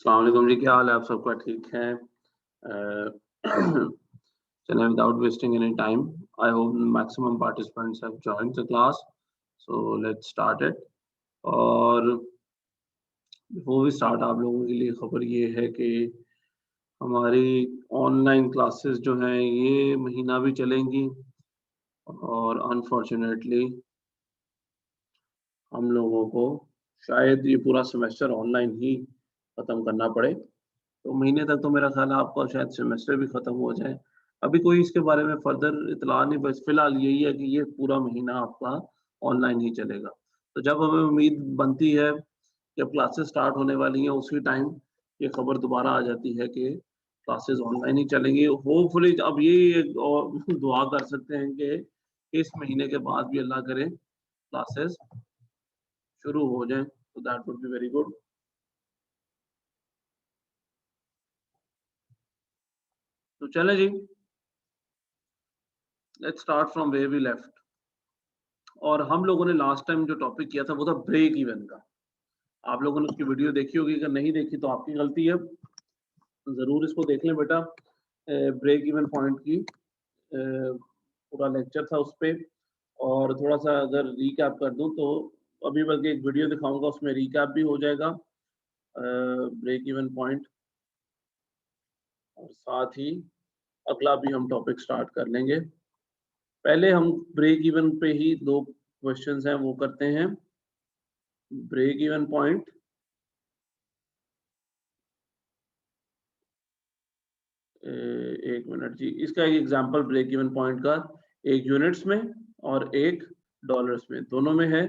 अस्सलाम वालेकुम जी, क्या हाल है? आप सबका ठीक है? चलें, without wasting any time, I hope maximum participants have joined the class. So let's start it. और बिफोर वी स्टार्ट, आप लोगों के लिए खबर ये है कि हमारी ऑनलाइन क्लासेस जो हैं ये महीना भी चलेंगी और अनफॉर्चुनेटली हम लोगों को शायद ये पूरा सेमेस्टर ऑनलाइन ही खत्म करना पड़े। तो महीने तक तो मेरा ख्याल है आपका शायद सेमेस्टर भी खत्म हो जाए। अभी कोई इसके बारे में फर्दर इत्तला नहीं, बस फिलहाल यही है कि ये पूरा महीना आपका ऑनलाइन ही चलेगा। तो जब हमें उम्मीद बनती है कि अब क्लासेस स्टार्ट होने वाली हैं, उसी टाइम ये खबर दोबारा आ जाती है कि क्लासेस ऑनलाइन ही चलेंगी। होपफुली अब ये एक और दुआ कर सकते हैं कि इस महीने के बाद भी अल्लाह करे क्लासेस शुरू हो जाएँ, तो that would be very good. तो चलें जी, let's start from where we left. और हम लोगों ने लास्ट टाइम जो टॉपिक किया था वो था ब्रेक इवन का। आप लोगों ने उसकी वीडियो देखी होगी, अगर नहीं देखी तो आपकी गलती है, ज़रूर इसको देख लें बेटा। ब्रेक इवन पॉइंट की पूरा लेक्चर था उस पे। और थोड़ा-सा अगर रिकैप कर दूँ तो अभी बल्कि एक वीडियो दिखाऊँगा, उसमें रिकैप भी हो जाएगा ब्रेक इवन पॉइंट, और साथ ही अगला भी हम टॉपिक स्टार्ट कर लेंगे। पहले हम ब्रेक इवन पे ही 2 क्वेश्चंस हैं वो करते हैं। ब्रेक इवन पॉइंट एक मिनट जी, इसका एक एग्जांपल ब्रेक इवन पॉइंट का एक यूनिट्स में और एक डॉलर्स में, दोनों में है।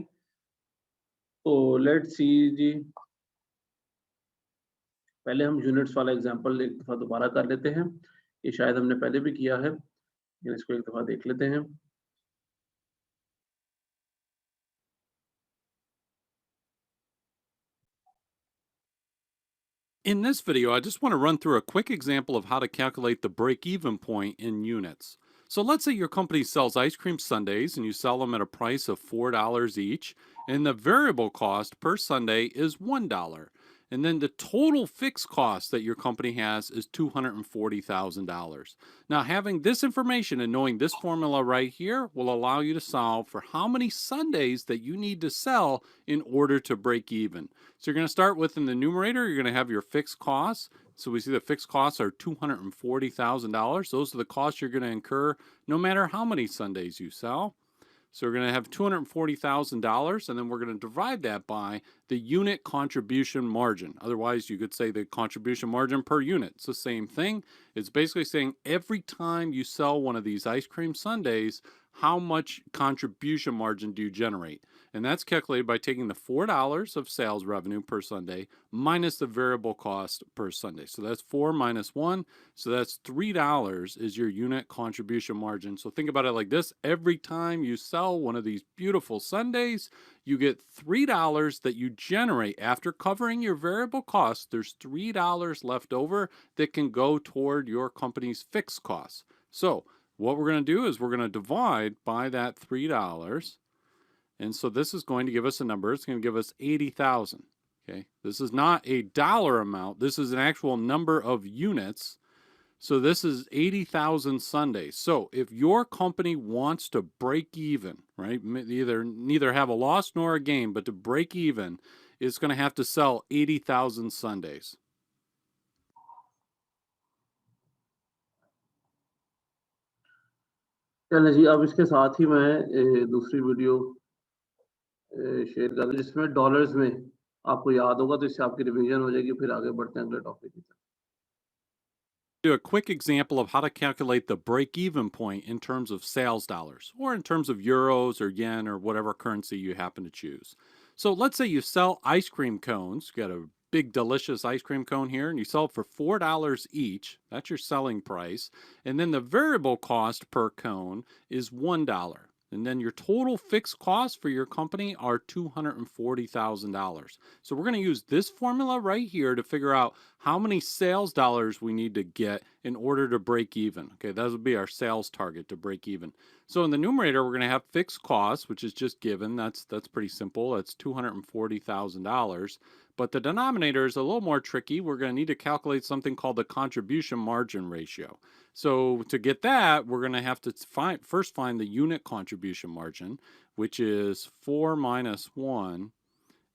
तो लेट्स सी जी, पहले हम यूनिट्स वाला एग्जांपल एक दफा दोबारा कर लेते हैं। ये शायद हमने पहले भी किया है, लेकिन इसको एक दफा देख लेते हैं। In this video, I just want to run through a quick example of how to calculate the break-even point in units. So let's say your company sells ice cream sundaes and you sell them at a price of $4 each, and the variable cost per sundae is $1. And then the total fixed cost that your company has is $240,000. Now, having this information and knowing this formula right here will allow you to solve for how many sundaes that you need to sell in order to break even. So you're going to start with, in the numerator, you're going to have your fixed costs. So we see the fixed costs are $240,000. Those are the costs you're going to incur no matter how many sundaes you sell. So we're going to have $240,000, and then we're going to divide that by the unit contribution margin. Otherwise, you could say the contribution margin per unit. It's the same thing. It's basically saying every time you sell one of these ice cream sundaes, how much contribution margin do you generate? And that's calculated by taking the $4 of sales revenue per sundae minus the variable cost per sundae. So that's 4 minus 1. So that's $3 is your unit contribution margin. So think about it like this. Every time you sell one of these beautiful sundaes, you get $3 that you generate after covering your variable costs. There's $3 left over that can go toward your company's fixed costs. So what we're going to do is we're going to divide by that $3. And so this is going to give us a number. It's going to give us 80,000. Okay. This is not a dollar amount. This is an actual number of units. So this is 80,000 sundaes. So if your company wants to break even, right, neither have a loss nor a gain, but to break even, it's going to have to sell 80,000 sundaes. चलें जी, अब इसके साथ ही मैं दूसरी video share कर दूं जिसमें dollars में आपको याद होगा, तो इससे आपकी रिवीजन हो जाएगी। फिर आगे बढ़ते हैं अगले टॉपिक की तरफ। Do a quick example of how to calculate the break-even point in terms of sales dollars, or in terms of euros or yen or whatever currency you happen to choose. So let's say you sell ice cream cones. You got a big delicious ice cream cone here, and you sell it for $4 each. That's your selling price. And then the variable cost per cone is $1. And then your total fixed costs for your company are $240,000. So we're going to use this formula right here to figure out how many sales dollars we need to get in order to break even. Okay, that would be our sales target to break even. So in the numerator, we're going to have fixed costs, which is just given. That's pretty simple. That's $240,000. But the denominator is a little more tricky. We're going to need to calculate something called the contribution margin ratio. So to get that, we're going to have to first find the unit contribution margin, which is 4 minus 1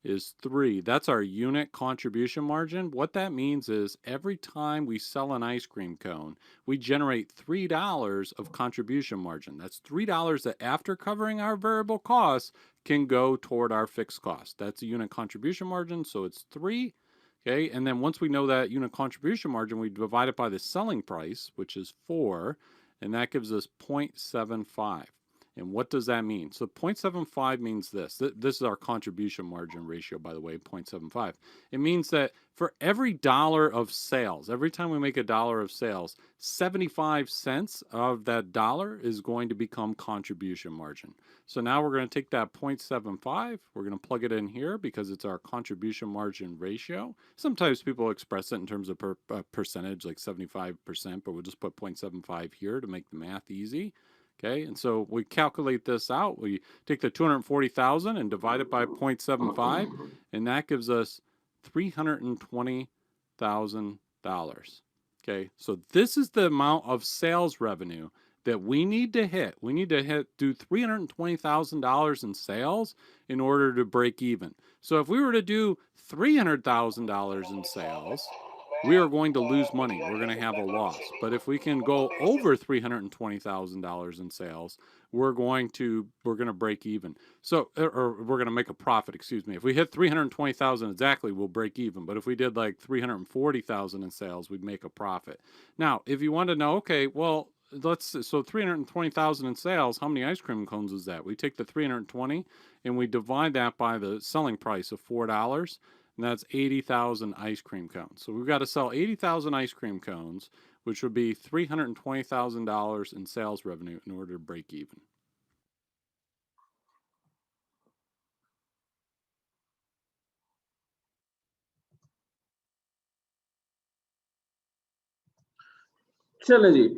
is 3. That's our unit contribution margin. What that means is every time we sell an ice cream cone, we generate $3 of contribution margin. That's $3 that, after covering our variable costs, can go toward our fixed cost. That's a unit contribution margin, so it's 3. Okay, and then once we know that unit contribution margin, we divide it by the selling price, which is 4, and that gives us 0.75. And what does that mean? So 0.75 means this. This is our contribution margin ratio, by the way, 0.75. It means that for every dollar of sales, every time we make a dollar of sales, 75 cents of that dollar is going to become contribution margin. So now we're going to take that 0.75, we're going to plug it in here because it's our contribution margin ratio. Sometimes people express it in terms of percentage, like 75%, but we'll just put 0.75 here to make the math easy. Okay, and so we calculate this out. We take the 240,000 and divide it by 0.75, and that gives us $320,000. Okay, so this is the amount of sales revenue that we need to hit. We need to do $320,000 in sales in order to break even. So if we were to do $300,000 in sales, we are going to lose money. We're going to have a loss. But if we can go over $320,000 in sales, we're going to break even. So, or we're going to make a profit. Excuse me. If we hit 320,000 exactly, we'll break even. But if we did like 340,000 in sales, we'd make a profit. Now, if you want to know, okay, well, so 320,000 in sales, how many ice cream cones is that? We take the 320 and we divide that by the selling price of $4. And that's 80,000 ice cream cones. So we've got to sell 80,000 ice cream cones, which would be $320,000 in sales revenue in order to break even. चले जी,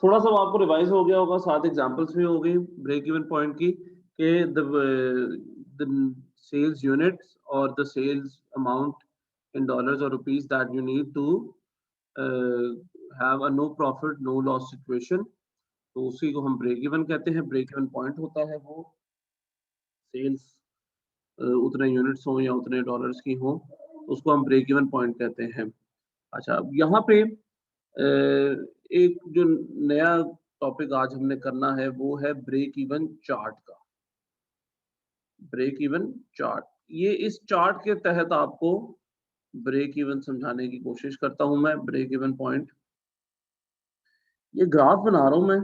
थोड़ा सा आपको revise हो गया होगा, साथ examples भी हो गई ब्रेक इवन पॉइंट की कि the sales units or the sales amount in dollars or rupees that you need to have a no profit no loss situation, तो उसी को हम ब्रेक इवन कहते हैं। ब्रेक इवन पॉइंट होता है वो सेल्स उतने यूनिट्स हो या उतने डॉलर्स की हो, उसको हम ब्रेक इवन पॉइंट कहते हैं। अच्छा, अब यहाँ पे एक जो नया टॉपिक आज हमने करना है वो है ब्रेक इवन चार्ट का। ब्रेक इवन चार्ट, ये इस चार्ट के तहत आपको ब्रेक इवन समझाने की कोशिश करता हूं मैं। ब्रेक इवन पॉइंट, ये ग्राफ बना रहा हूं मैं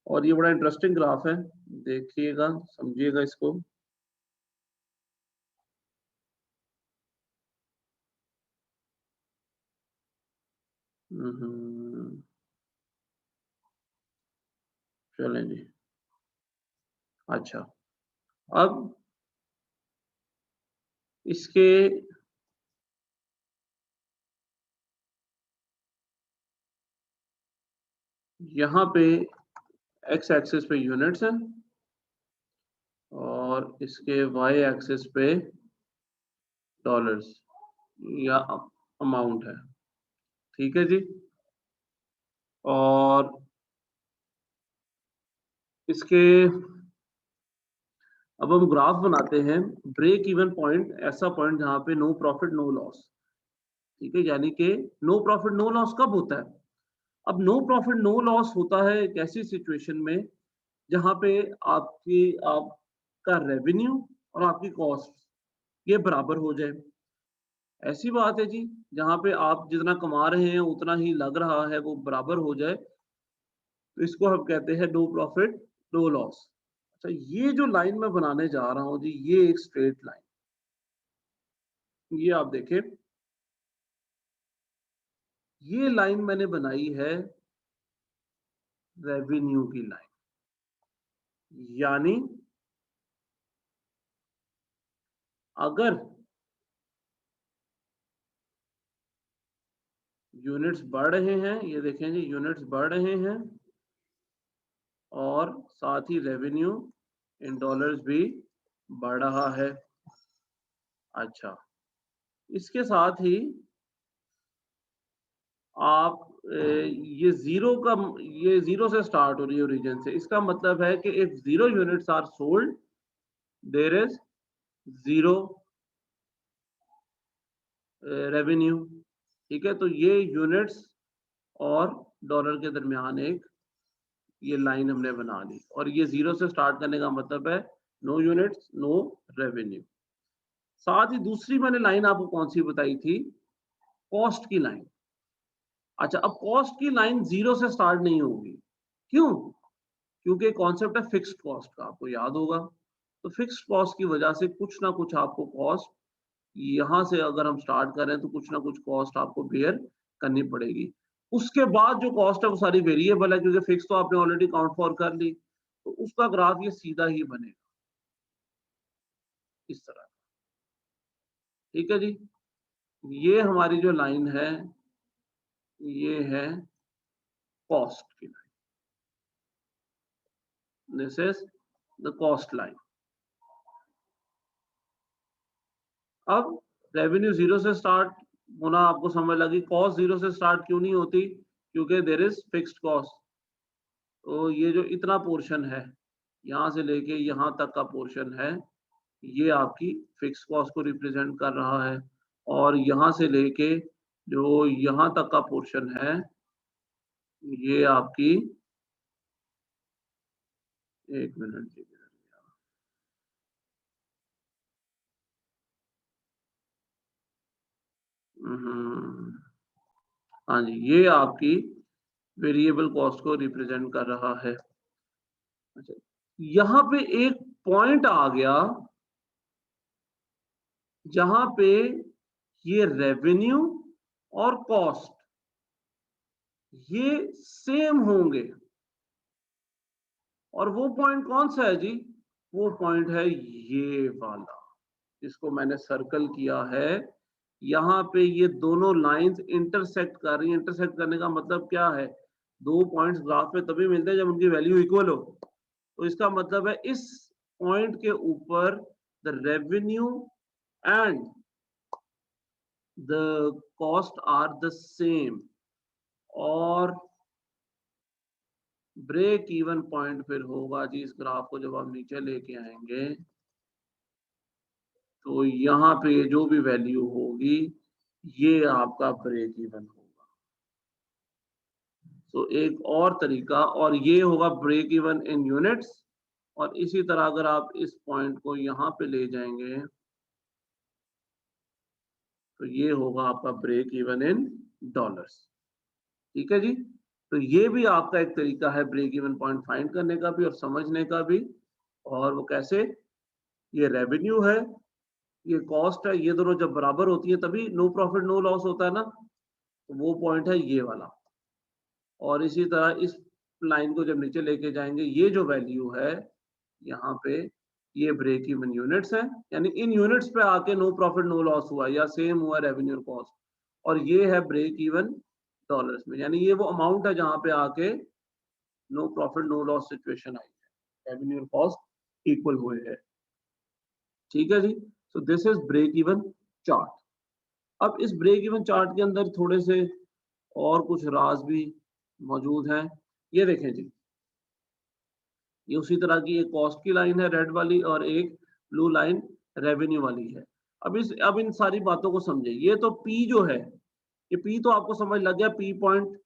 और ये बड़ा इंटरेस्टिंग ग्राफ है, देखिएगा, समझिएगा इसको। चलें जी। अच्छा, अब इसके यहाँ पे एक्स एक्सिस पे यूनिट्स हैं और इसके वाई एक्सिस पे डॉलर्स या अमाउंट है, ठीक है जी। और इसके अब हम ग्राफ बनाते हैं। ब्रेक इवन पॉइंट ऐसा पॉइंट जहां पे नो प्रॉफिट नो लॉस, ठीक है, यानी कि नो प्रॉफिट नो लॉस कब होता है? अब नो प्रॉफिट नो लॉस होता है एक ऐसी सिचुएशन में जहां पे आपका रेवेन्यू और आपकी कॉस्ट ये बराबर हो जाए। ऐसी बात है जी, जहां पे आप जितना कमा रहे हैं उतना ही लग रहा है, वो बराबर हो जाए, तो इसको हम कहते हैं नो प्रॉफिट नो लॉस। अच्छा, ये जो लाइन मैं बनाने जा रहा हूं जी, ये एक स्ट्रेट लाइन, ये आप देखें, ये लाइन मैंने बनाई है रेवेन्यू की लाइन, यानी अगर यूनिट्स बढ़ रहे हैं, ये देखें जी, यूनिट्स बढ़ रहे हैं और साथ ही रेवेन्यू इन डॉलर्स भी बढ़ रहा है। अच्छा, इसके साथ ही आप ये जीरो से स्टार्ट हो रही है ओरिजिन से, इसका मतलब है कि if 0 units are sold there is 0 revenue. ठीक है, तो ये यूनिट्स और डॉलर के दरमियान एक ये लाइन हमने बना ली, और ये 0 से स्टार्ट करने का मतलब है नो यूनिट्स नो रेवेन्यू। साथ ही दूसरी मैंने लाइन आपको कौन सी बताई थी, कॉस्ट की लाइन। अच्छा, अब कॉस्ट की लाइन 0 से स्टार्ट नहीं होगी, क्यों? क्योंकि कॉन्सेप्ट है फिक्स्ड कॉस्ट का, आपको याद होगा। तो फिक्स्ड कॉस्ट की वजह से कुछ ना कुछ आपको कॉस्ट यहाँ से अगर हम स्टार्ट करें तो कुछ ना कुछ कॉस्ट आपको बेयर करनी पड़ेगी। उसके बाद जो कॉस्ट है वो सारी वेरिएबल है, क्योंकि फिक्स तो आपने ऑलरेडी काउंट फॉर कर ली, तो उसका ग्राफ ये सीधा ही बनेगा इस तरह। ठीक है जी, ये हमारी जो लाइन है ये है कॉस्ट की line, this is the cost line. अब रेवेन्यू 0 से स्टार्ट होना आपको समझ लगी, कॉस्ट 0 से स्टार्ट क्यों नहीं होती, क्योंकि देयर इज फिक्स्ड कॉस्ट। तो ये जो इतना पोर्शन है यहाँ से लेके यहाँ तक का पोर्शन है, ये आपकी फिक्स कॉस्ट को रिप्रेजेंट कर रहा है, और यहाँ से लेके जो यहाँ तक का पोर्शन है ये आपकी, एक मिनट जी, हम्म, हाँ जी, ये आपकी वेरिएबल कॉस्ट को रिप्रेजेंट कर रहा है। अच्छा, यहाँ पे एक पॉइंट आ गया जहां पे ये रेवेन्यू और कॉस्ट ये सेम होंगे, और वो पॉइंट कौन सा है जी, वो पॉइंट है ये वाला, जिसको मैंने सर्कल किया है। यहाँ पे ये दोनों लाइंस इंटरसेक्ट कर रही हैं। इंटरसेक्ट करने का मतलब क्या है, दो पॉइंट्स ग्राफ में तभी मिलते हैं जब उनकी वैल्यू इक्वल हो। तो इसका मतलब है इस पॉइंट के ऊपर the revenue and the cost are the same, और ब्रेक इवन पॉइंट फिर होगा जी इस ग्राफ को जब आप नीचे लेके आएंगे, तो यहाँ पे जो भी वैल्यू होगी ये आपका ब्रेक इवन होगा। तो एक और तरीका, और ये होगा ब्रेक इवन इन यूनिट्स, और इसी तरह अगर आप इस पॉइंट को यहाँ पे ले जाएंगे तो ये होगा आपका ब्रेक इवन इन डॉलर्स। ठीक है जी, तो ये भी आपका एक तरीका है ब्रेक इवन पॉइंट फाइंड करने का भी और समझने का भी। और वो कैसे, ये रेवेन्यू है ये कॉस्ट है, ये दोनों जब बराबर होती है तभी नो प्रॉफिट नो लॉस होता है ना, तो वो पॉइंट है ये वाला। और इसी तरह इस लाइन को जब नीचे लेके जाएंगे ये जो वैल्यू है यहाँ पे ये ब्रेक इवन यूनिट्स है, यानी इन यूनिट्स पे आके नो प्रॉफिट नो लॉस हुआ या सेम हुआ रेवेन्यू और कॉस्ट, और ये है ब्रेक इवन डॉलर्स में, यानी ये वो अमाउंट है जहां पे आके no profit no loss situation आई है, रेवेन्यू और कॉस्ट इक्वल हुए हैं। ठीक है जी, so this is break even chart. अब इस ब्रेक इवन चार्ट के अंदर थोड़े से और कुछ राज भी मौजूद हैं। ये देखें जी, ये उसी तरह की एक कॉस्ट की लाइन है रेड वाली, और एक ब्लू लाइन रेवेन्यू वाली है। अब इन सारी बातों को समझे, ये तो पी जो है, ये पी तो आपको समझ लग गया, पी पॉइंट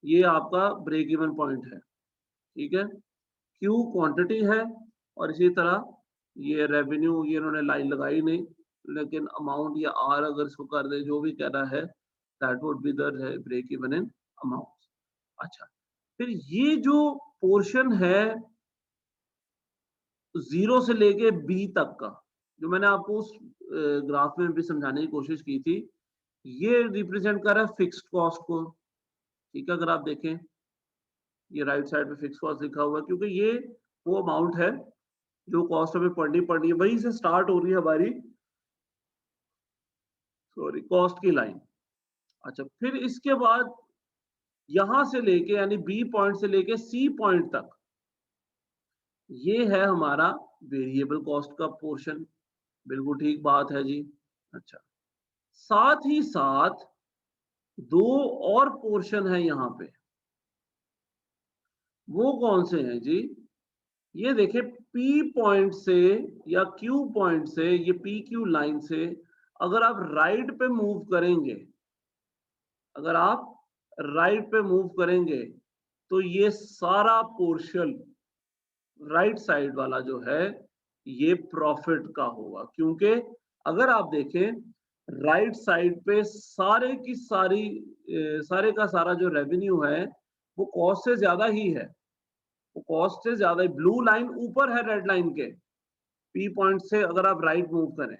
ये आपका ब्रेक इवन पॉइंट है। ठीक है, क्यू क्वांटिटी है, और इसी तरह ये रेवेन्यू, ये इन्होंने लाइन लगाई नहीं, लेकिन अमाउंट या आर अगर इसको कर दे जो भी कह रहा है, that would be the break even in amount. अच्छा, फिर ये जो पोर्शन है जीरो से लेके बी तक का, जो मैंने आपको उस ग्राफ में भी समझाने की कोशिश की थी, ये रिप्रेजेंट कर रहा है फिक्स्ड कॉस्ट को। ठीक है, अगर आप देखें ये राइट साइड पे फिक्स कॉस्ट लिखा हुआ है, क्योंकि ये वो अमाउंट है जो कॉस्ट हमें पढ़नी है, वहीं से स्टार्ट हो रही है हमारी, सॉरी, कॉस्ट की लाइन। अच्छा, फिर इसके बाद यहां से लेके यानी बी पॉइंट से लेके सी पॉइंट तक ये है हमारा वेरिएबल कॉस्ट का पोर्शन। बिल्कुल ठीक बात है जी। अच्छा, साथ ही साथ दो और पोर्शन है यहाँ पे, वो कौन से हैं जी? ये देखिए P पॉइंट से या Q पॉइंट से, ये PQ लाइन से अगर आप राइट पे मूव करेंगे, अगर आप राइट पे मूव करेंगे तो ये सारा पोर्शन राइट साइड वाला जो है ये प्रॉफिट का होगा, क्योंकि अगर आप देखें राइट साइड पे सारे की सारी सारे का सारा जो रेवेन्यू है वो कॉस्ट से ज्यादा ही है, वो कॉस्ट से ज्यादा ही। ब्लू लाइन ऊपर है रेड लाइन के, P पॉइंट से अगर आप राइट मूव करें,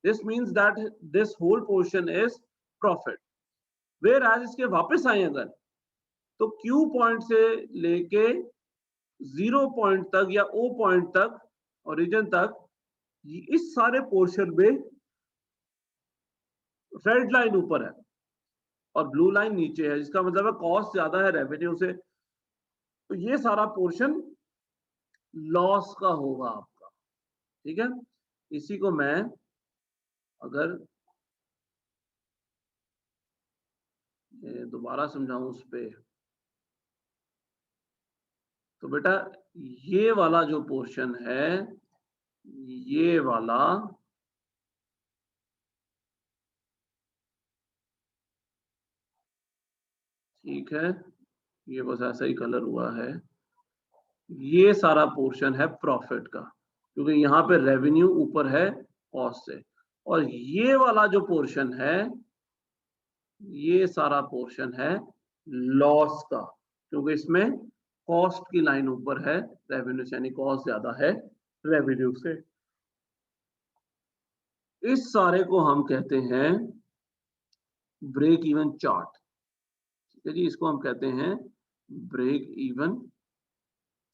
this means that this whole portion is profit. Whereas इसके वापस आए अगर, तो Q पॉइंट से लेके 0 पॉइंट तक या O पॉइंट तक, ओरिजिन तक, इस सारे पोर्शन में रेड लाइन ऊपर है और ब्लू लाइन नीचे है, जिसका मतलब है कॉस्ट ज्यादा है रेवेन्यू से, तो ये सारा पोर्शन लॉस का होगा आपका। ठीक है, इसी को मैं अगर दोबारा समझाऊं उस पे, तो बेटा ये वाला जो पोर्शन है, ये वाला ठीक है, ये बस ऐसा ही कलर हुआ है, ये सारा पोर्शन है प्रॉफिट का, क्योंकि यहाँ पे रेवेन्यू ऊपर है कॉस्ट से। और ये वाला जो पोर्शन है, ये सारा पोर्शन है लॉस का, क्योंकि इसमें कॉस्ट की लाइन ऊपर है रेवेन्यू से, यानी कॉस्ट ज्यादा है रेवेन्यू से। इस सारे को हम कहते हैं ब्रेक इवन चार्ट। ठीक है जी, इसको हम कहते हैं ब्रेक इवन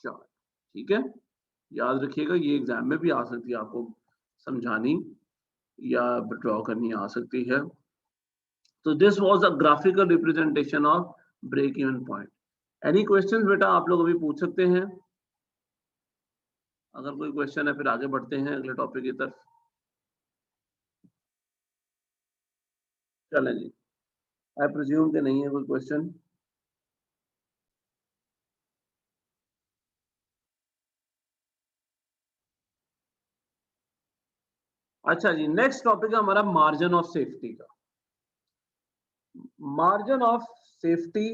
चार्ट। ठीक है, याद रखिएगा, ये एग्जाम में भी आ सकती है, आपको समझानी या ड्रॉ करनी आ सकती है। तो this was a graphical representation of break even point. Any questions बेटा आप लोग अभी पूछ सकते हैं, अगर कोई क्वेश्चन है फिर आगे बढ़ते हैं अगले टॉपिक की तरफ। चलें जी, आई प्रिज्यूम कि नहीं है कोई क्वेश्चन। अच्छा जी, नेक्स्ट टॉपिक है हमारा मार्जिन ऑफ सेफ्टी का। मार्जिन ऑफ सेफ्टी,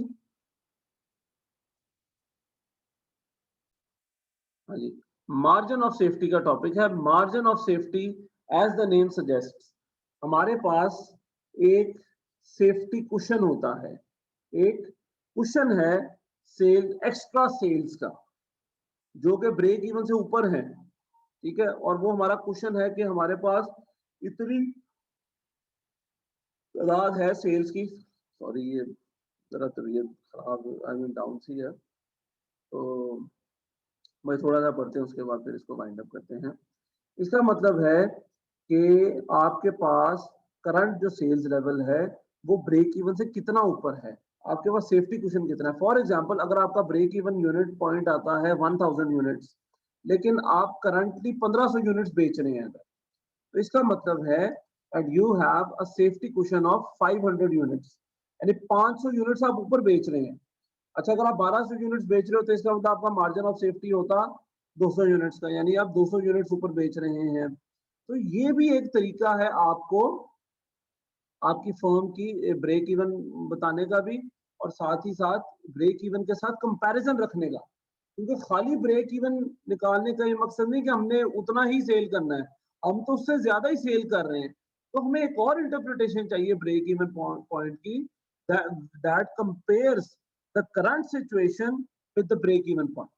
हाँ जी, मार्जिन ऑफ सेफ्टी का टॉपिक है। Margin of safety as the name suggest, हमारे पास एक सेफ्टी कुशन होता है, एक कुशन है सेल, एक्स्ट्रा सेल्स का, जो कि ब्रेक इवन से ऊपर है। ठीक है, और वो हमारा कुशन है कि हमारे पास इतनी तादाद है सेल्स की, सॉरी ये जरा तबीयत खराब, आई मीन डाउन सी है, तो मैं थोड़ा सा पढ़ते हैं उसके बाद फिर इसको वाइंड अप करते हैं। इसका मतलब है कि आपके पास करंट जो सेल्स लेवल है वो ब्रेक इवन से कितना ऊपर है, आपके पास सेफ्टी कुशन कितना है। फॉर एग्जांपल, अगर आपका ब्रेक इवन यूनिट पॉइंट आता है 1000 यूनिट्स, लेकिन आप करंटली 1500 यूनिट्स बेच रहे हैं, तो इसका मतलब है that you have a safety cushion of 500 units, यानी 500 यूनिट्स आप ऊपर बेच रहे हैं। अच्छा, अगर आप 1200 यूनिट्स बेच रहे हो तो इसका मतलब आपका मार्जिन ऑफ सेफ्टी होता 200 यूनिट्स का, यानी आप 200 यूनिट्स ऊपर बेच रहे हैं। तो ये भी एक तरीका है आपको आपकी फर्म की ब्रेक इवन बताने का भी, और साथ ही साथ ब्रेक इवन के साथ कंपैरिजन रखने का, क्योंकि खाली ब्रेक इवन निकालने का ये मकसद नहीं कि हमने उतना ही सेल करना है, हम तो उससे ज्यादा ही सेल कर रहे हैं। तो हमें एक और इंटरप्रिटेशन चाहिए ब्रेक इवन पॉइंट की, that compares the current situation with the break even point.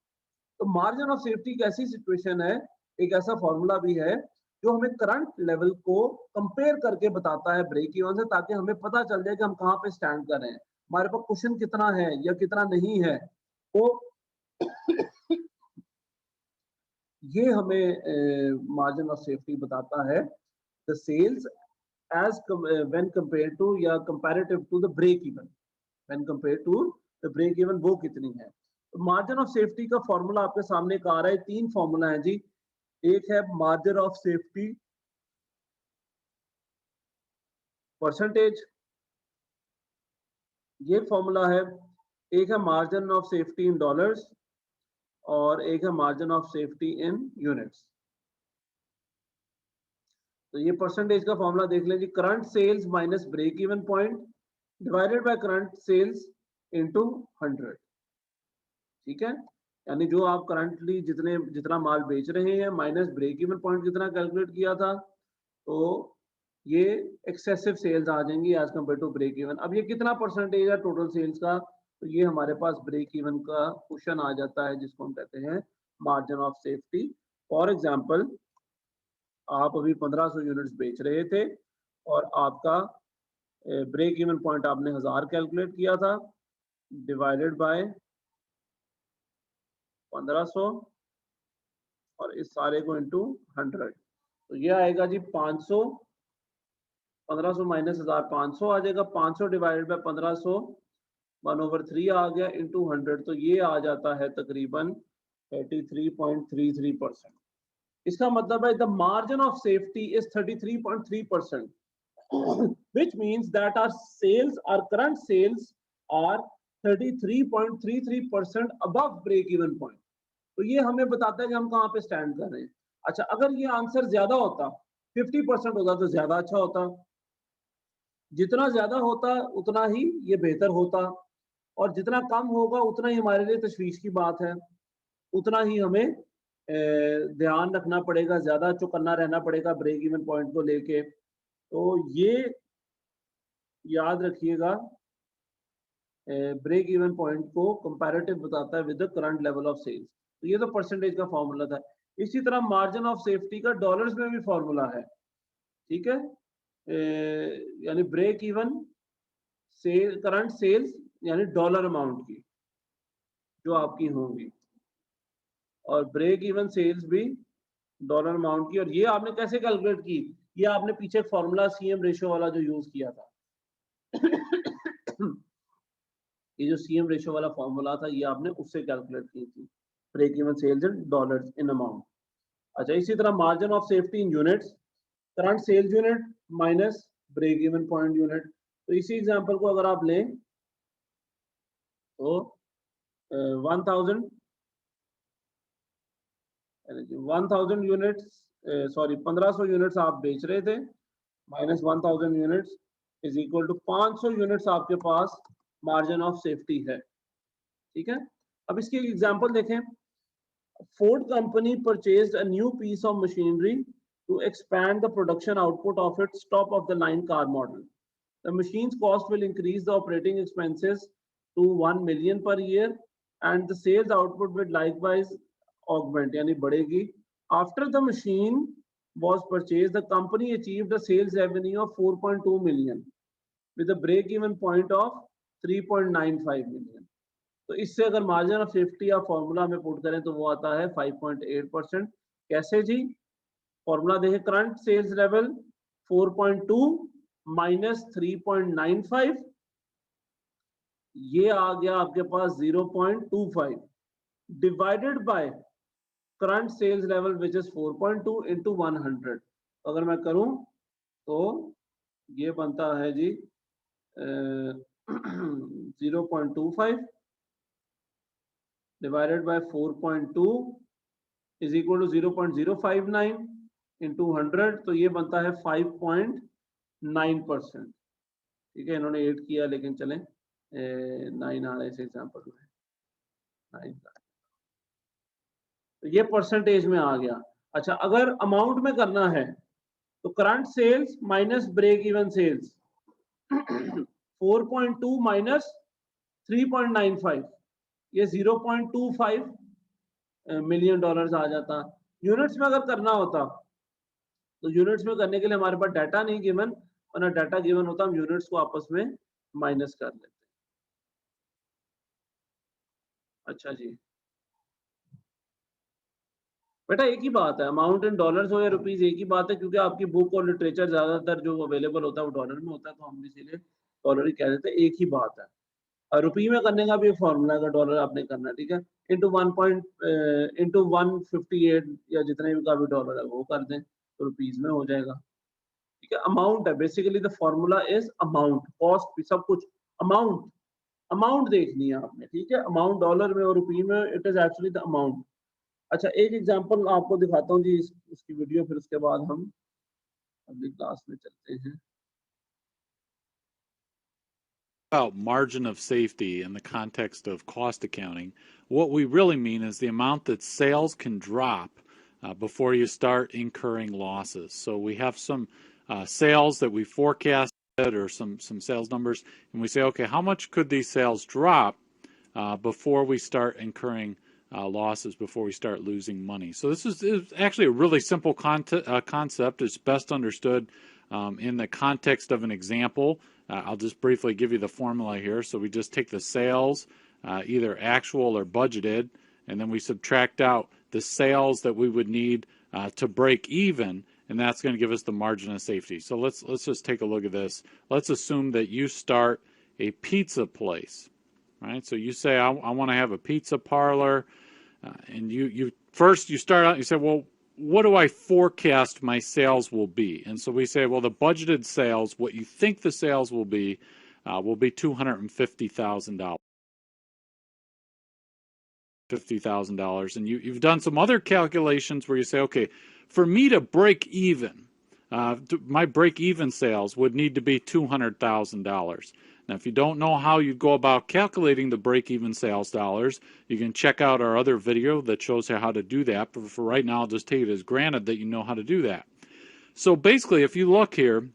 तो मार्जिन ऑफ सेफ्टी एक ऐसी सिचुएशन है, एक ऐसा फॉर्मूला भी है जो हमें करंट लेवल को कंपेयर करके बताता है ब्रेक इवन से, ताकि हमें पता चल जाए कि हम कहाँ पे स्टैंड कर रहे हैं, हमारे पास क्वेश्चन कितना है या कितना नहीं है। तो ये हमें मार्जिन ऑफ सेफ्टी बताता है the sales as when compare to या comparative to the break even, when compare to the break even वो कितनी है। तो मार्जिन ऑफ सेफ्टी का फॉर्मूला आपके सामने आ रहा है, तीन फॉर्मूला है जी। एक है मार्जिन ऑफ सेफ्टी परसेंटेज, ये फॉर्मूला है, एक है margin of safety in dollars और एक है margin of safety in units. तो ये परसेंटेज का फॉर्मूला देख लें जी, current sales minus break even point divided by current sales into 100। ठीक है, यानी जो आप करंटली जितना माल बेच रहे हैं माइनस ब्रेक इवन पॉइंट कितना कैलकुलेट किया था, तो ये एक्सेसिव सेल्स आ जाएंगी as compare to break even. अब ये कितना परसेंटेज है टोटल सेल्स का, तो ये हमारे पास ब्रेक इवन का क्वेश्चन आ जाता है जिसको हम कहते हैं margin of safety. For example, आप अभी 1500 यूनिट्स बेच रहे थे और आपका ब्रेक इवन पॉइंट आपने 1000 कैलकुलेट किया था, डिवाइडेड बाय 1500 और इस सारे को इनटू 100, तो ये आएगा जी 500। 1500 माइनस 1000 500 आ जाएगा, 500 डिवाइडेड बाय 1500 1/3 आ गया इनटू 100, तो ये आ जाता है तकरीबन 33.33%। इसका मतलब है the margin of safety is 33.3%, which means that our current sales are 33.33% above break even point। तो ये हमें बताता है कि हम कहाँ पे स्टैंड कर रहे हैं। अच्छा, अगर ये आंसर ज्यादा होता, 50% होता तो ज्यादा अच्छा होता, जितना ज्यादा होता उतना ही ये बेहतर होता, और जितना कम होगा उतना ही हमारे लिए तशवीश की बात है, उतना ही हमें ध्यान रखना पड़ेगा, ज्यादा चौकन्ना रहना पड़ेगा ब्रेक इवन पॉइंट को लेके। तो ये याद रखिएगा, ब्रेक इवन पॉइंट को कंपैरेटिव बताता है with the current level of sales. तो ये तो परसेंटेज का फॉर्मूला था। इसी तरह मार्जिन ऑफ सेफ्टी का डॉलर्स में भी फॉर्मूला है। ठीक है, यानी break even sale current sales यानी डॉलर अमाउंट की जो आपकी होंगी, और ब्रेक इवन सेल्स भी डॉलर अमाउंट की। और ये आपने कैसे कैलकुलेट की, ये आपने पीछे फॉर्मूला सीएम रेशियो वाला जो यूज किया था ये जो सीएम रेशियो वाला फॉर्मूला था ये आपने उससे कैलकुलेट की थी, break even sales in dollars in amount. अच्छा, इसी तरह margin of safety in units, current sales unit minus break even point unit. तो इसी एग्जांपल को अगर आप लें तो 1000 यूनिट्स, सॉरी 1500 यूनिट्स आप बेच रहे थे, minus 1000 units is equal to 500 units आपके पास मार्जिन ऑफ सेफ्टी है। ठीक है, अब इसकी एक एग्जांपल देखें। Ford company purchased a new piece of machinery to expand the production output of its top of the line car model. The machine's cost will increase the operating expenses to 1 million per year and the sales output will likewise augment, यानी बढ़ेगी। After the machine was purchased, the company achieved a sales revenue of 4.2 million with a break-even point of 3.95 million। तो इससे अगर margin of safety या formula में put करें तो वो आता है 5.8%। कैसे जी, फॉर्मूला देखें, करंट सेल्स लेवल 4.2 माइनस 3.95, ये आ गया आपके पास 0.25 divided by current sales level which is 4.2 into 100। अगर मैं करूं तो ये बनता है जी 0.25 divided by 4.2 is equal to 0.059 into 100, तो ये बनता है 5.9%। ठीक है, इन्होंने 8 किया लेकिन चलें 9 आ रहा है इस एग्जाम्पल में, 9 का, तो ये परसेंटेज में आ गया। अच्छा, अगर अमाउंट में करना है तो current sales minus break even sales 4.2 minus 3.95, ये 0.25 मिलियन डॉलर्स आ जाता। यूनिट्स में अगर करना होता तो यूनिट्स में करने के लिए हमारे पास डाटा नहीं गिवन, वरना डाटा गिवन होता हम यूनिट्स को आपस में माइनस कर लेते। अच्छा जी, बेटा एक ही बात है, अमाउंट इन डॉलर्स हो या रुपीज एक ही बात है, क्योंकि आपकी बुक और लिटरेचर ज्यादातर जो अवेलेबल होता है वो डॉलर में होता है, तो हम भी इसीलिए डॉलर ही कह देते हैं, एक ही बात है। और रुपये में करने का भी एक फॉर्मूला का डॉलर आपने करना है, ठीक है, इंटू 158 या जितने भी का भी डॉलर है वो कर दें तो रुपीज में हो जाएगा। ठीक है, अमाउंट है, basically the formula is amount, cost भी सब कुछ अमाउंट देखनी है आपने, ठीक है, अमाउंट डॉलर में और रुपये में, it is actually the amount. अच्छा, एक एग्जांपल आपको दिखाता हूँ जी उसकी वीडियो, फिर उसके बाद हम अगली क्लास में चलते हैं। About margin of safety in the context of cost accounting, what we really mean is the amount that sales can drop before you start incurring losses. So we have some sales that we forecasted or some sales numbers, and we say, okay, how much could these sales drop before we start incurring losses, before we start losing money? So this is actually a really simple concept. It's best understood in the context of an example. I'll just briefly give you the formula here. So we just take the sales, either actual or budgeted, and then we subtract out the sales that we would need to break even, and that's going to give us the margin of safety. So let's just take a look at this. Let's assume that you start a pizza place, right? So you say, I want to have a pizza parlor, and you start out, you say, well, what do I forecast my sales will be? And so we say, well, the budgeted sales, what you think the sales will be $250,000. $50,000. And you've done some other calculations where you say, okay, for me to break even, my break-even sales would need to be $200,000. Now, if you don't know how you go about calculating the break-even sales dollars, you can check out our other video that shows you how to do that. But for right now, I'll just take it as granted that you know how to do that. So basically, if you look here,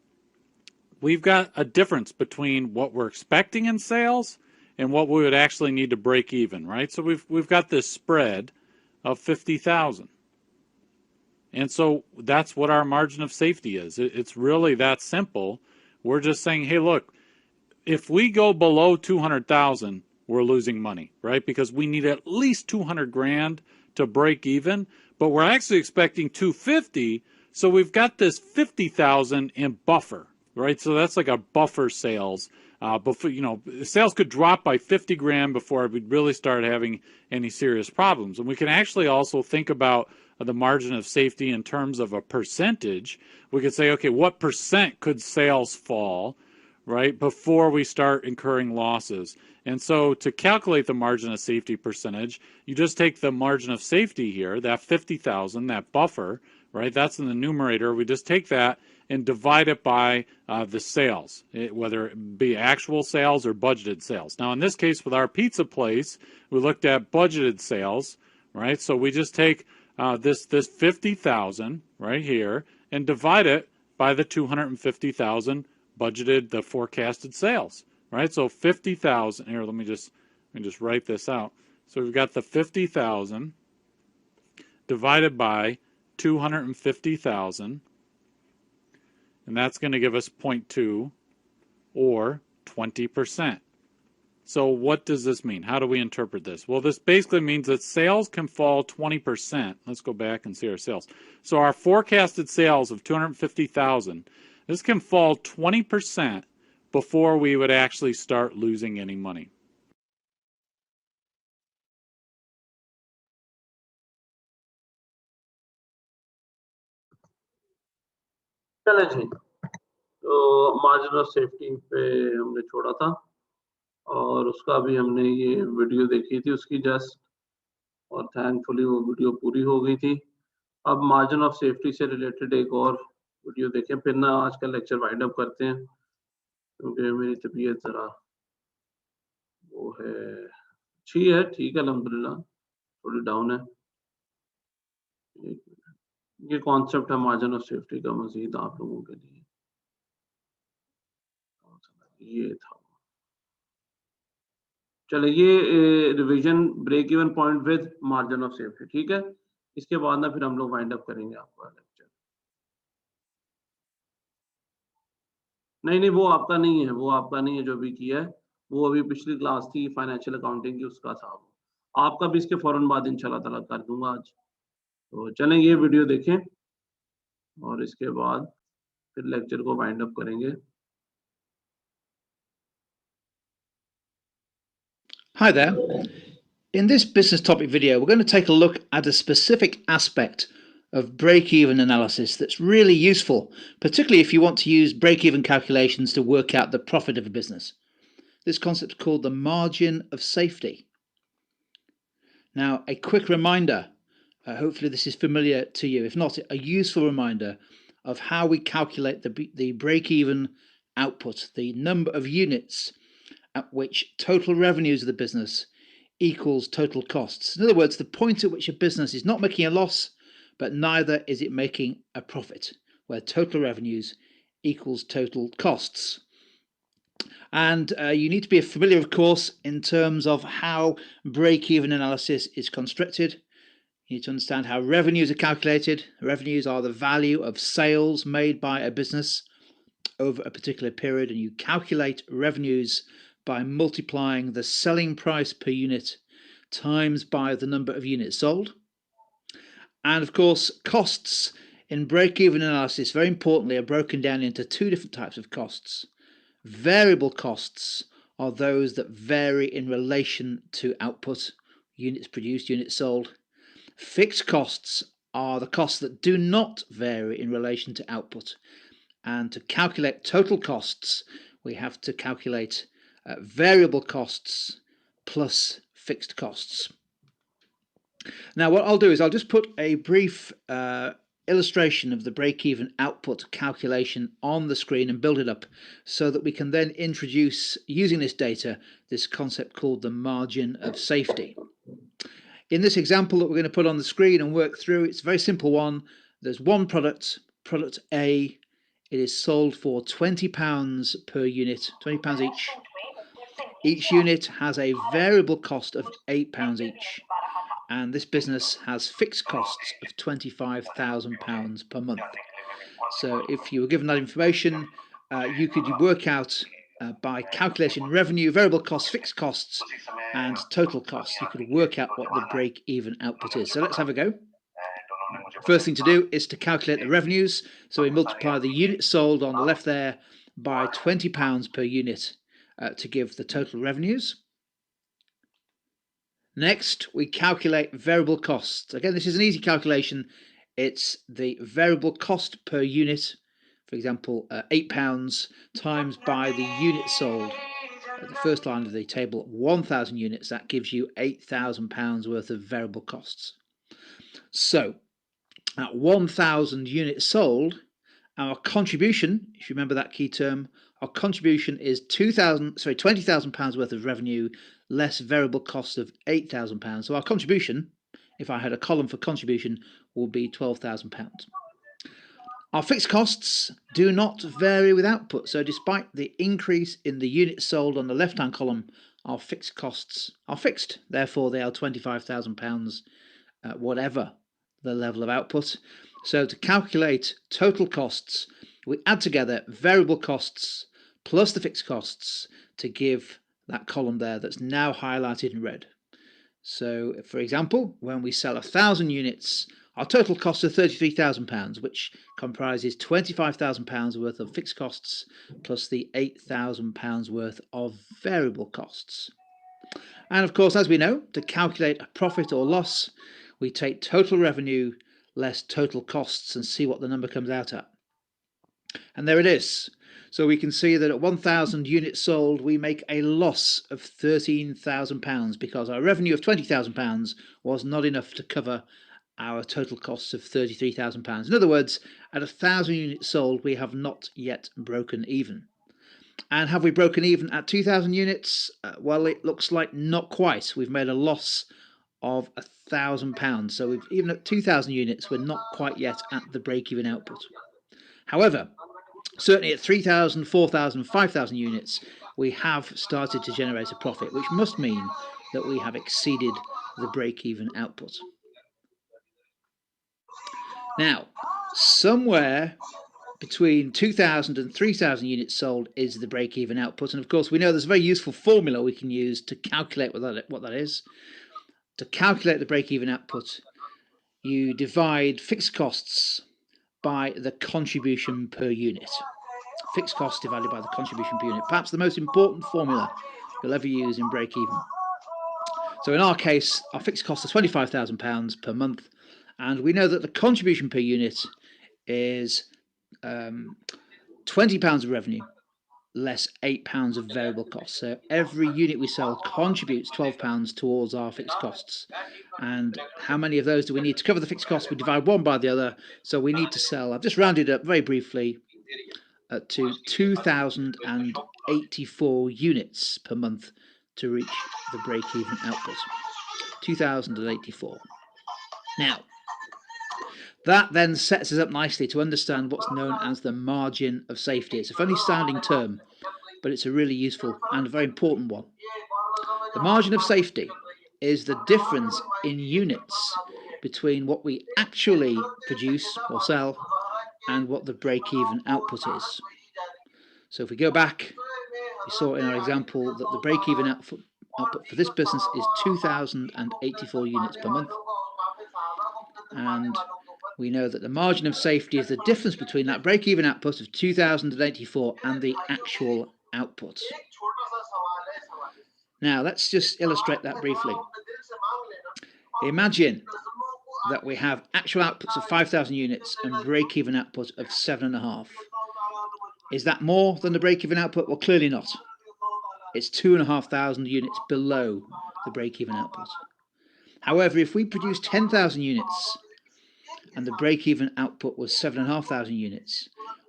we've got a difference between what we're expecting in sales and what we would actually need to break even, right? So we've got this spread of 50,000. And so that's what our margin of safety is. It's really that simple. We're just saying, hey, look, if we go below 200,000, we're losing money, right? Because we need at least 200 grand to break even, but we're actually expecting 250, so we've got this 50,000 in buffer, right? So that's like a buffer sales. Before, sales could drop by 50 grand before we'd really start having any serious problems. And we can actually also think about the margin of safety in terms of a percentage. We could say, okay, what percent could sales fall, right, before we start incurring losses? And so to calculate the margin of safety percentage, you just take the margin of safety here, that 50,000, that buffer, right, that's in the numerator. We just take that and divide it by the sales, whether it be actual sales or budgeted sales. Now, in this case, with our pizza place, we looked at budgeted sales, right? So we just take this 50,000 right here and divide it by the 250,000 budgeted, the forecasted sales, right? So 50,000 here. Let me just write this out. So we've got the 50,000 divided by 250,000, and that's going to give us 0.2 or 20%. So what does this mean? How do we interpret this? Well, this basically means that sales can fall 20%. Let's go back and see our sales. So our forecasted sales of 250,000, this can fall 20% before we would actually start losing any money. चले जी, तो margin of safety पे हमने छोड़ा था और उसका भी हमने ये वीडियो देखी थी उसकी जस्ट, और थैंकफुली वो वीडियो पूरी हो गई थी। अब मार्जिन ऑफ सेफ्टी से रिलेटेड एक और वीडियो देखें, फिर ना आज का लेक्चर वाइंड अप करते हैं, क्योंकि मेरी तबीयत ज़रा वो है, अच्छी है, ठीक है अल्हम्दुलिल्लाह, थोड़ी डाउन है। ये कॉन्सेप्ट है मार्जिन ऑफ सेफ्टी का मज़ीद आप लोगों के लिए। ये था। चलिए, ये revision break even point with margin of safety, ठीक है? इसके बाद ना फिर हम लोग वाइंड अप करेंगे आपका लेक्चर। नहीं, वो आपका नहीं है, वो आपका नहीं है जो अभी किया है, वो अभी पिछली क्लास थी फाइनेंशियल अकाउंटिंग की, उसका था वो। आपका भी इसके फ़ौरन बाद इंशाल्लाह ताला कर दूँगा आज। तो चलें ये वीडियो देखें और इसके बाद फिर लेक्चर को वाइंड अप करेंगे। Hi there. In this business topic video, we're going to take a look at a specific aspect of break-even analysis that's really useful, particularly if you want to use break-even calculations to work out the profit of a business. This concept is called the margin of safety. Now, a quick reminder, hopefully this is familiar to you, if not, a useful reminder of how we calculate the break-even output, the number of units at which total revenues of the business equals total costs. In other words, the point at which a business is not making a loss, but neither is it making a profit, where total revenues equals total costs. And you need to be familiar, of course, in terms of how break-even analysis is constructed. You need to understand how revenues are calculated. Revenues are the value of sales made by a business over a particular period, and you calculate revenues by multiplying the selling price per unit times by the number of units sold. And of course, costs in break-even analysis, very importantly, are broken down into two different types of costs. Variable costs are those that vary in relation to output, units produced, units sold. Fixed costs are the costs that do not vary in relation to output. And to calculate total costs, we have to calculate variable costs plus fixed costs. Now, what I'll do is I'll just put a brief illustration of the break-even output calculation on the screen and build it up so that we can then introduce, using this data, this concept called the margin of safety. In this example that we're going to put on the screen and work through, it's a very simple one. There's one product, product A. It is sold for £20 per unit, £20 each. Each unit has a variable cost of £8 each, and this business has fixed costs of £25,000 per month. So if you were given that information, you could work out by calculation revenue, variable costs, fixed costs, and total costs. You could work out what the break-even output is. So let's have a go. First thing to do is to calculate the revenues. So we multiply the units sold on the left there by £20 per unit to give the total revenues. Next, we calculate variable costs. Again, this is an easy calculation. It's the variable cost per unit, for example, £8 times by the units sold. At the first line of the table, 1,000 units, that gives you £8,000 worth of variable costs. So, at 1,000 units sold, our contribution, if you remember that key term, our contribution is £20,000 worth of revenue less variable cost of £8,000. So our contribution, if I had a column for contribution, will be £12,000. Our fixed costs do not vary with output. So despite the increase in the units sold on the left-hand column, our fixed costs are fixed. Therefore, they are £25,000, whatever the level of output. So to calculate total costs, we add together variable costs plus the fixed costs to give that column there that's now highlighted in red. So, for example, when we sell 1,000 units, our total costs are £33,000, which comprises £25,000 worth of fixed costs plus the £8,000 worth of variable costs. And of course, as we know, to calculate a profit or loss, we take total revenue less total costs and see what the number comes out at. And there it is. So we can see that at 1,000 units sold, we make a loss of £13,000 because our revenue of £20,000 was not enough to cover our total costs of £33,000. In other words, at 1,000 units sold, we have not yet broken even. And have we broken even at 2,000 units? Well, it looks like not quite. We've made a loss of £1,000. So even at 2,000 units, we're not quite yet at the break-even output. However, certainly at 3,000, 4,000, 5,000 units, we have started to generate a profit, which must mean that we have exceeded the break-even output. Now, somewhere between 2,000 and 3,000 units sold is the break-even output. And of course, we know there's a very useful formula we can use to calculate what that is. To calculate the break-even output, you divide fixed costs by the contribution per unit. Fixed costs divided by the contribution per unit. Perhaps the most important formula you'll ever use in break-even. So in our case, our fixed costs are £25,000 per month, And we know that the contribution per unit is £20 of revenue less £8 of variable costs. So every unit we sell contributes £12 towards our fixed costs. And how many of those do we need to cover the fixed costs? We divide one by the other. So we need to sell, I've just rounded up very briefly, to 2,084 units per month to reach the break-even output. 2,084. Now, that then sets us up nicely to understand what's known as the margin of safety. It's a funny sounding term, but it's a really useful and a very important one. The margin of safety is the difference in units between what we actually produce or sell and what the break-even output is. So if we go back, we saw in our example that the break-even output for this business is 2,084 units per month. And we know that the margin of safety is the difference between that break-even output of 2,084 and the actual output. Now, let's just illustrate that briefly. Imagine that we have actual outputs of 5,000 units and break-even output of 7.5. Is that more than the break-even output? Well, clearly not. It's 2,500 units below the break-even output. However, if we produce 10,000 units and the break-even output was 7,500 units,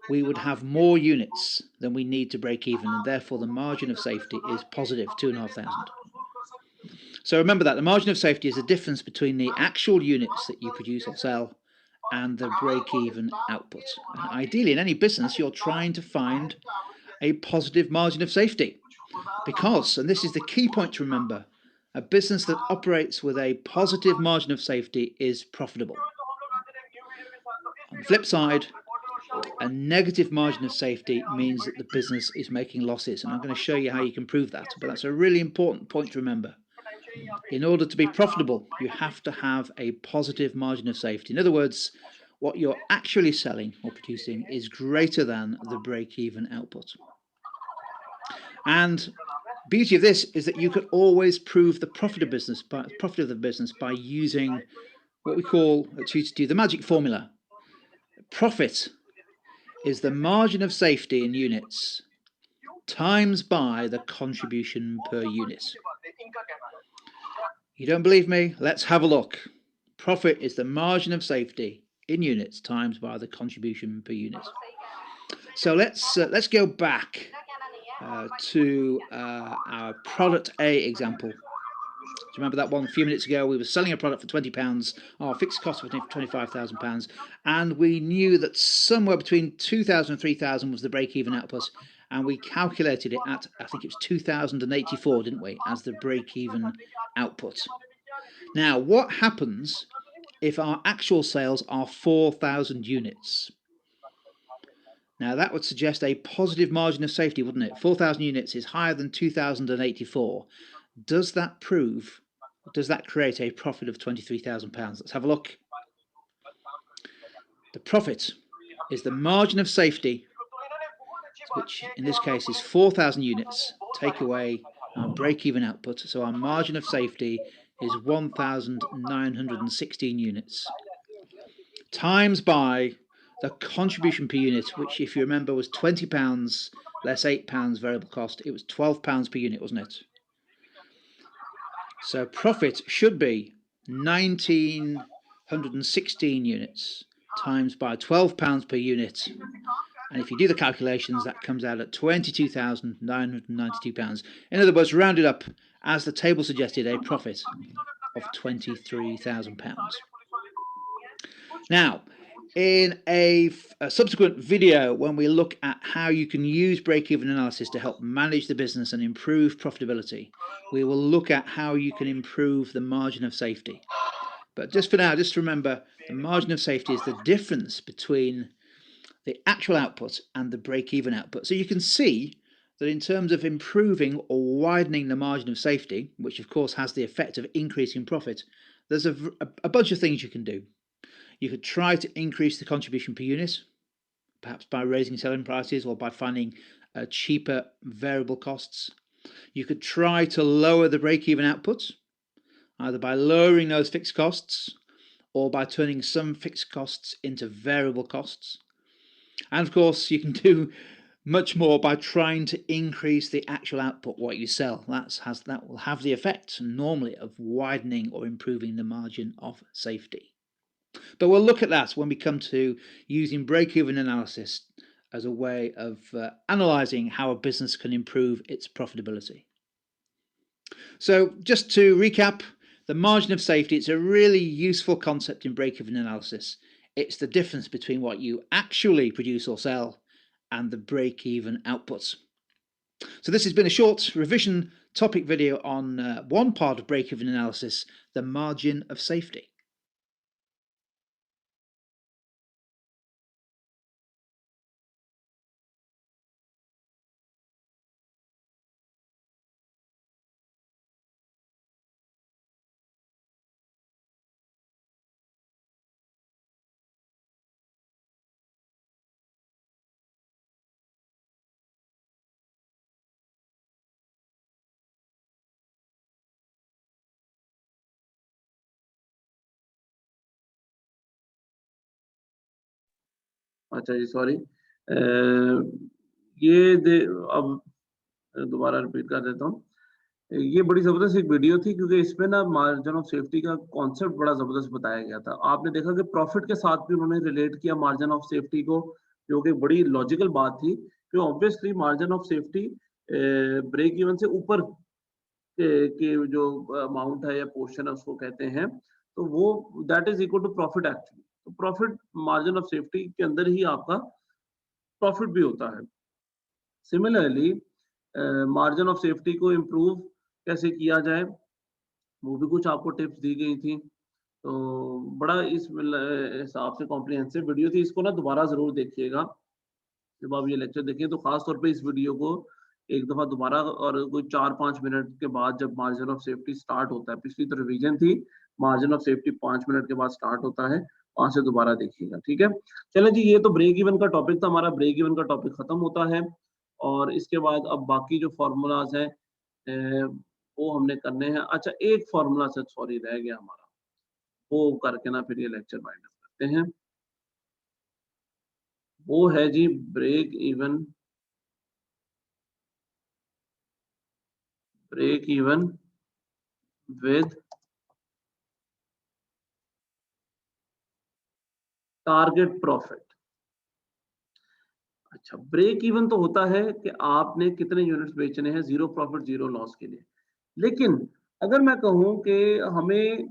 we would have more units than we need to break even, and therefore the margin of safety is positive 2,500. So remember that the margin of safety is the difference between the actual units that you produce or sell and the break-even output. And ideally, in any business, you're trying to find a positive margin of safety because, and this is the key point to remember, a business that operates with a positive margin of safety is profitable. On the flip side, a negative margin of safety means that the business is making losses, and I'm going to show you how you can prove that, but that's a really important point to remember. In order to be profitable, you have to have a positive margin of safety. In other words, what you're actually selling or producing is greater than the break-even output. And the beauty of this is that you could always prove the profit of the business by using what we call at Tutor the magic formula. Profit is the margin of safety in units times by the contribution per unit. You don't believe me? Let's have a look. Profit is the margin of safety in units times by the contribution per unit. So let's go back to our product A example. Do you remember that one a few minutes ago? We were selling a product for £20, our fixed cost was £25,000, and we knew that somewhere between 2,000 and 3,000 was the break-even output, and we calculated it at, I think it was 2,084, didn't we, as the break-even output. Now, what happens if our actual sales are 4,000 units? Now, that would suggest a positive margin of safety, wouldn't it? 4,000 units is higher than 2,084. Does that create a profit of £23,000? Let's have a look. The profit is the margin of safety, which in this case is 4,000 units, take away our break-even output. So our margin of safety is 1,916 units, times by the contribution per unit, which, if you remember, was £20 less £8 variable cost. It was £12 per unit, wasn't it? So profit should be 1,916 units times by £12 per unit. And if you do the calculations, that comes out at £22,992. In other words, rounded up, as the table suggested, a profit of £23,000. Now, in a subsequent video, when we look at how you can use break-even analysis to help manage the business and improve profitability, we will look at how you can improve the margin of safety. But just for now, just remember, the margin of safety is the difference between the actual output and the break-even output. So you can see that in terms of improving or widening the margin of safety, which of course has the effect of increasing profit, there's a bunch of things you can do. You could try to increase the contribution per unit, perhaps by raising selling prices or by finding cheaper variable costs. You could try to lower the break-even outputs, either by lowering those fixed costs or by turning some fixed costs into variable costs. And of course, you can do much more by trying to increase the actual output, what you sell. That will have the effect normally of widening or improving the margin of safety. But we'll look at that when we come to using break-even analysis as a way of analysing how a business can improve its profitability. So just to recap, the margin of safety, it's a really useful concept in break-even analysis. It's the difference between what you actually produce or sell and the break-even outputs. So this has been a short revision topic video on one part of break-even analysis, the margin of safety. अच्छा जी, sorry. ये अब दोबारा repeat कर देता हूँ। ये बड़ी ज़बरदस्त एक वीडियो थी क्योंकि इसमें ना मार्जिन ऑफ सेफ्टी का कॉन्सेप्ट बड़ा ज़बरदस्त बताया गया था। आपने देखा कि प्रॉफिट के साथ भी उन्होंने रिलेट किया मार्जिन ऑफ सेफ्टी को, जो कि बड़ी लॉजिकल बात थी कि obviously margin of safety break even से ऊपर के जो अमाउंट है या पोर्शन है उसको कहते हैं, तो वो that is equal to profit actually. तो प्रॉफिट मार्जिन ऑफ सेफ्टी के अंदर ही आपका प्रॉफिट भी होता है। सिमिलरली मार्जिन ऑफ सेफ्टी को इम्प्रूव कैसे किया जाए, वो भी कुछ आपको टिप्स दी गई थी। तो बड़ा इस हिसाब से कॉम्प्रिहेंसिव वीडियो थी। इसको ना दोबारा ज़रूर देखिएगा। जब आप ये लेक्चर देखें तो ख़ास तौर पे इस वीडियो को एक दफ़ा दोबारा और कोई 4-5 मिनट के बाद जब मार्जिन ऑफ सेफ्टी स्टार्ट होता है, पिछली तो रिवीजन थी, मार्जिन ऑफ सेफ्टी 5 मिनट के बाद स्टार्ट होता है, वहाँ से दोबारा देखिएगा, ठीक है? चलें जी, ये तो ब्रेक इवन का टॉपिक था, हमारा ब्रेक इवन का टॉपिक ख़त्म होता है और इसके बाद अब बाकी जो फ़ॉर्मूलाज़ हैं वो हमने करने हैं। अच्छा, एक फ़ॉर्मूला से सॉरी रह गया हमारा, वो करके ना फिर ये लेक्चर वाइंड अप करते हैं। वो है जी break even with target profit. अच्छा, ब्रेक इवन तो होता है कि आपने कितने यूनिट्स बेचने हैं ज़ीरो प्रॉफिट ज़ीरो लॉस के लिए। लेकिन अगर मैं कहूँ कि हमें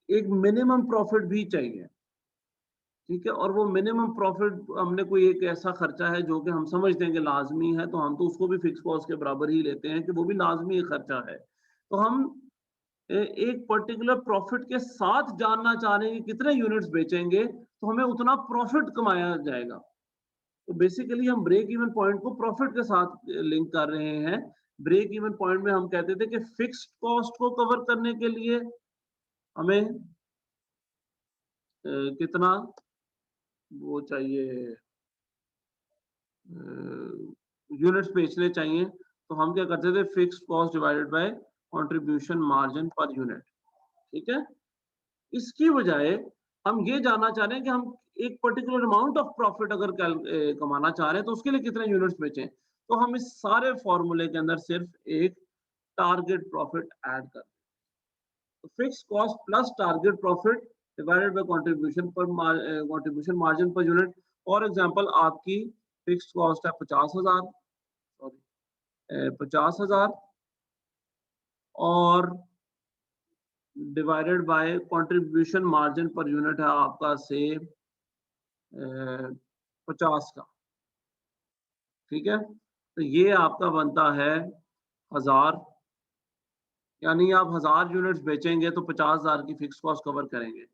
एक मिनिमम प्रॉफिट भी चाहिए, ठीक है? और वो मिनिमम प्रॉफिट हमने कोई एक ऐसा खर्चा है जो कि हम समझते हैं कि लाज़मी है, तो हम तो उसको भी फिक्स कॉस्ट के बराबर ही लेते हैं कि वो भी लाज़मी एक खर्चा है। तो हम एक पर्टिकुलर प्रॉफिट के साथ जानना चाह रहे हैं कि कितने यूनिट्स बेचेंगे, तो हमें उतना प्रॉफिट कमाया जाएगा। तो बेसिकली हम ब्रेक इवन पॉइंट को प्रॉफिट के साथ लिंक कर रहे हैं। ब्रेक इवन पॉइंट में हम कहते थे कि फिक्स्ड कॉस्ट को कवर करने के लिए हमें कितना वो चाहिए, यूनिट्स बेचने चाहिए, तो हम क्या करते थे fixed cost divided by contribution margin per unit, ठीक है? इसकी बजाय हम ये जानना चाह रहे हैं कि हम एक पर्टिकुलर अमाउंट ऑफ प्रॉफिट अगर कमाना चाह रहे हैं तो उसके लिए कितने यूनिट्स बेचें। तो हम इस सारे फॉर्मूले के अंदर सिर्फ एक टारगेट प्रॉफिट ऐड कर, तो fix cost plus target profit divided by contribution margin per unit. For example आपकी फिक्स कॉस्ट है 50,000, सॉरी 50,000 और divided by contribution margin per unit है आपका से 50 का, ठीक है? तो ये आपका बनता है 1000, यानी आप 1000 यूनिट्स बेचेंगे तो 50,000 की फिक्स कॉस्ट कवर करेंगे।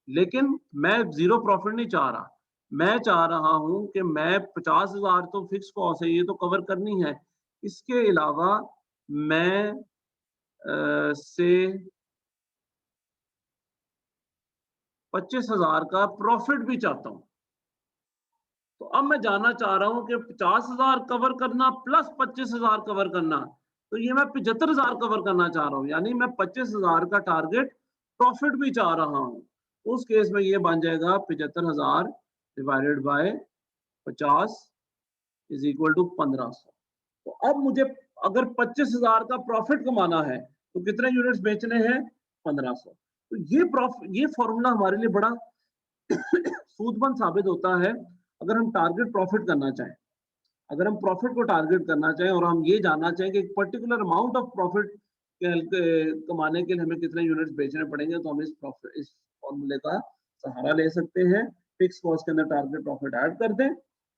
लेकिन मैं ज़ीरो प्रॉफिट नहीं चाह रहा, मैं चाह रहा हूँ कि मैं 50,000 तो फिक्स कॉस्ट है, ये तो कवर करनी है। इसके अलावा मैं से 25,000 का प्रॉफिट भी चाहता हूँ। तो अब मैं जानना चाह रहा हूँ कि 50,000 कवर करना प्लस 25,000 कवर करना, तो ये मैं 75,000 कवर करना चाह रहा हूँ, यानी मैं 25,000 का टारगेट प्रॉफिट भी चाह रहा हूँ। उस केस में ये बन जाएगा 75,000 divided by 50 is equal to 1500। तो अब मुझे अगर 25,000 का प्रॉफिट कमाना है तो कितने यूनिट्स बेचने हैं? 1500। तो ये फॉर्मूला हमारे लिए बड़ा सूदमंद साबित होता है अगर हम टारगेट प्रॉफिट करना चाहें। अगर हम प्रॉफिट को टारगेट करना चाहें और हम ये जानना चाहें कि एक पर्टिकुलर अमाउंट ऑफ प्रॉफिट कमाने के लिए हमें कितने यूनिट्स बेचने पड़ेंगे, तो हम इस फॉर्मूले का सहारा ले सकते हैं। फिक्स कॉस्ट के अंदर टारगेट प्रॉफिट ऐड कर दें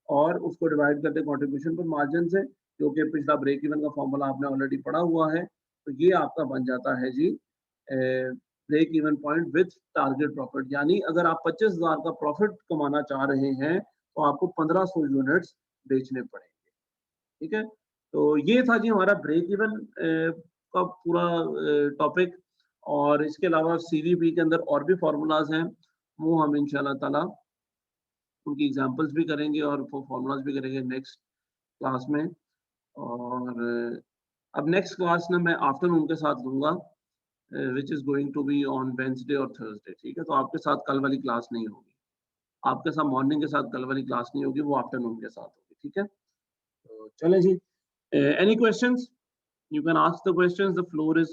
और उसको डिवाइड कर दें कंट्रीब्यूशन पर मार्जिन से, जो कि पिछला ब्रेक इवन का फॉर्मूला आपने ऑलरेडी पढ़ा हुआ है। तो ये आपका बन जाता है जी break even point with target profit. यानी अगर आप 25,000 का प्रॉफिट कमाना चाह रहे हैं तो आपको 1500 यूनिट्स बेचने पड़ेंगे। ठीक है, तो ये था जी हमारा ब्रेक इवन का पूरा टॉपिक। और इसके अलावा सीवीपी के अंदर और भी फार्मूलाज हैं, वो हम इंशाल्लाह ताला उनकी एग्जांपल्स भी करेंगे और फार्मूलाज भी करेंगे नेक्स्ट क्लास में। और अब नेक्स्ट क्लास ना मैं आफ्टरनून के साथ लूंगा, which is going to be on Wednesday और थर्सडे। ठीक है, तो आपके साथ कल वाली क्लास नहीं होगी, आपके साथ मॉर्निंग के साथ कल वाली क्लास नहीं होगी, वो आफ्टरनून के साथ होगी। ठीक है, तो चलें जी, any questions? You can ask the questions. The floor is